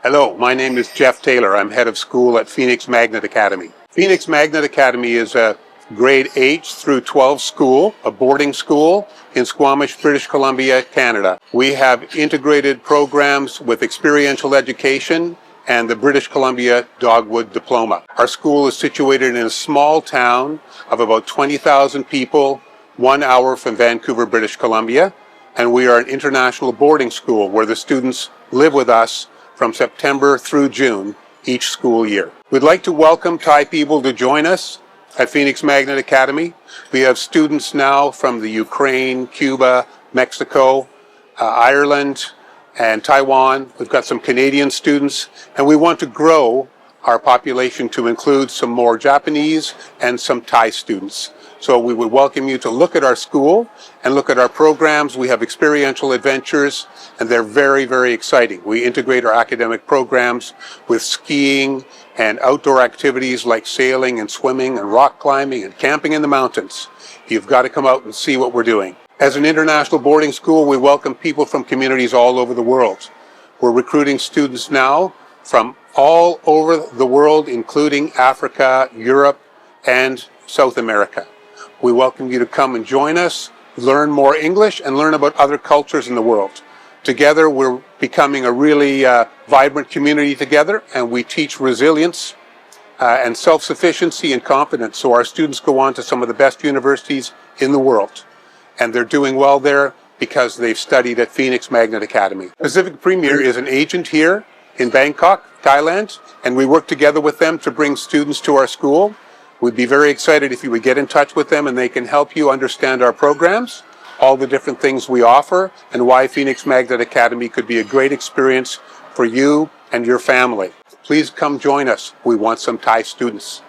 Hello, my name is Jeff Taylor. I'm head of school at Phoenix Magnet Academy. Phoenix Magnet Academy is a grade H through 12 school, a boarding school in Squamish, British Columbia, Canada. We have integrated programs with experiential education and the British Columbia Dogwood Diploma. Our school is situated in a small town of about 20,000 people, 1 hour from Vancouver, British Columbia, and we are an international boarding school where the students live with us from September through June each school year. We'd like to welcome Thai people to join us at Phoenix Magnet Academy. We have students now from the Ukraine, Cuba, Mexico, Ireland, and Taiwan. We've got some Canadian students, and we want to grow our population to include some more Japanese and some Thai students. So we would welcome you to look at our school and look at our programs. We have experiential adventures, and they're very, very exciting. We integrate our academic programs with skiing and outdoor activities like sailing and swimming and rock climbing and camping in the mountains. You've got to come out and see what we're doing. As an international boarding school, we welcome people from communities all over the world. We're recruiting students now from all over the world, including Africa, Europe, and South America. We welcome you to come and join us, learn more English, and learn about other cultures in the world. Together, we're becoming a really vibrant community together, and we teach resilience and self-sufficiency and confidence. So our students go on to some of the best universities in the world, and they're doing well there because they've studied at Phoenix Magnet Academy. Pacific Premier is an agent here in Bangkok, Thailand, and we work together with them to bring students to our school. We'd be very excited if you would get in touch with them and they can help you understand our programs, all the different things we offer, and why Phoenix Magnet Academy could be a great experience for you and your family. Please come join us. We want some Thai students.